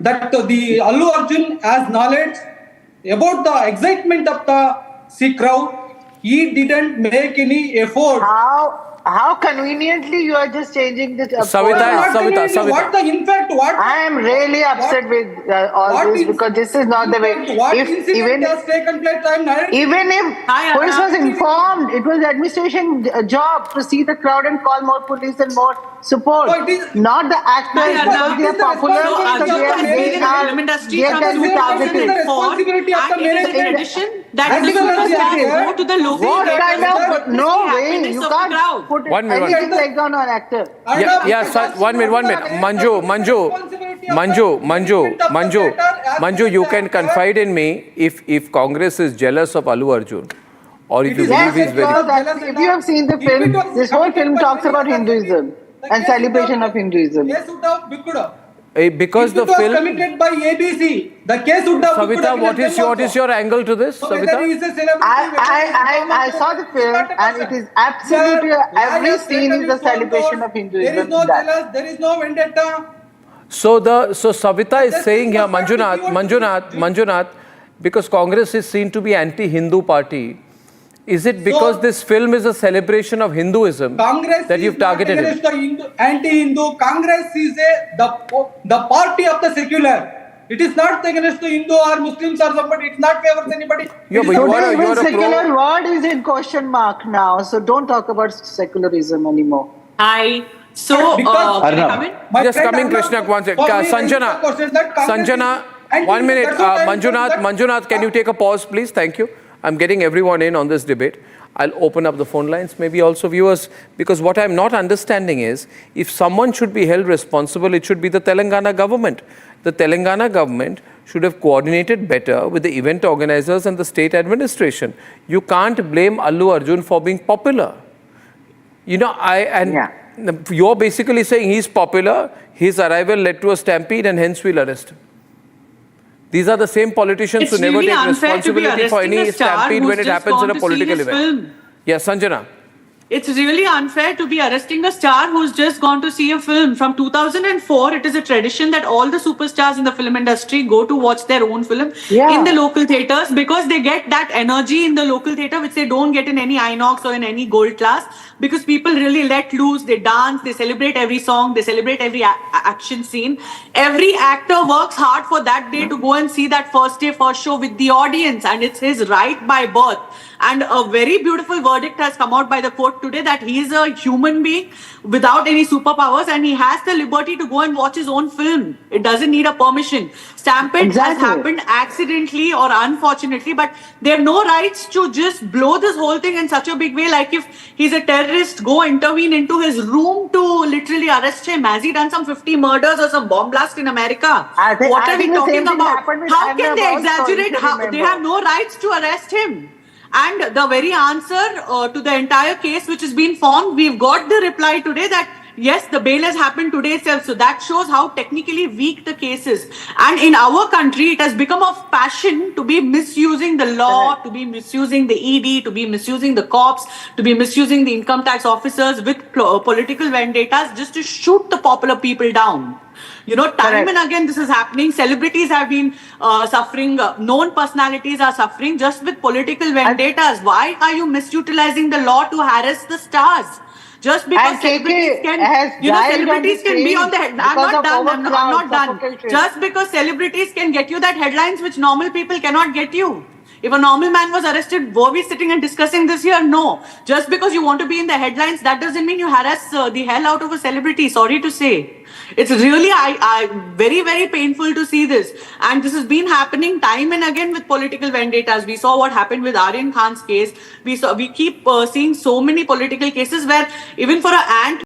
that the Allu Arjun has knowledge about the excitement of the Sikh crowd. He didn't make any effort. How conveniently you are just changing this. Savita. What the in fact what I am really upset with all this because this is not the way. What incident has taken place? Even if police was informed, it was administration job to see the crowd and call more police and more support. Not the actors because they are popular. They can be targeted. Responsibility of the management. That the superstars go to the local. What kind of no way you can't put anything like on an actor. One minute. Manju, you can confide in me if Congress is jealous of Allu Arjun, or if you believe he's very. If you have seen the film, this whole film talks about Hinduism and celebration of Hinduism. Because the film was committed by ABC, the case would have. Savita, what is your angle to this, Savita? I saw the film and it is absolutely every scene is a celebration of Hinduism. There is no jealous, there is no vendetta. So Savita is saying here, Manjunath, because Congress is seen to be anti-Hindu party. Is it because this film is a celebration of Hinduism that you've targeted it? Anti-Hindu. Congress is the party of the secular. It is not against the Hindu or Muslims or somebody. It's not favors anybody. Secular word is in question mark now. So don't talk about secularism anymore. So, can I come in? Just coming, Krishna. Sanjana, 1 minute. Manjunath, can you take a pause, please? Thank you. I'm getting everyone in on this debate. I'll open up the phone lines, maybe also viewers, because what I'm not understanding is, if someone should be held responsible, it should be the Telangana government. The Telangana government should have coordinated better with the event organizers and the state administration. You can't blame Allu Arjun for being popular. You're basically saying he's popular, his arrival led to a stampede and hence we'll arrest him. These are the same politicians who never take responsibility for any stampede when it happens in a political event. Yes, Sanjana. It's really unfair to be arresting a star who's just gone to see a film. From 2004, it is a tradition that all the superstars in the film industry go to watch their own film in the local theatres because they get that energy in the local theatre which they don't get in any INOX or in any gold class, because people really let loose, they dance, they celebrate every song, they celebrate every action scene. Every actor works hard for that day to go and see that first day, first show with the audience, and it's his right by birth. And a very beautiful verdict has come out by the court today that he is a human being without any superpowers and he has the liberty to go and watch his own film. It doesn't need a permission. Stampede has happened accidentally or unfortunately, but they have no rights to just blow this whole thing in such a big way. Like if he's a terrorist, go intervene into his room to literally arrest him. Has he done some 50 murders or some bomb blast in America? What are we talking about? How can they exaggerate? They have no rights to arrest him. And the very answer to the entire case which has been formed, we've got the reply today that yes, the bail has happened today itself. So that shows how technically weak the case is. And in our country, it has become a passion to be misusing the law, to be misusing the ED, to be misusing the cops, to be misusing the income tax officers with political vendettas just to shoot the popular people down. Time and again this is happening. Celebrities have been suffering. Known personalities are suffering just with political vendettas. Why are you misutilizing the law to harass the stars? Just because celebrities can be on the head. I'm not done. Just because celebrities can get you that headlines which normal people cannot get you. If a normal man was arrested, were we sitting and discussing this here? No. Just because you want to be in the headlines, that doesn't mean you harass the hell out of a celebrity. Sorry to say. It's really very, very painful to see this. And this has been happening time and again with political vendettas. We saw what happened with Aryan Khan's case. We keep seeing so many political cases where even for an ant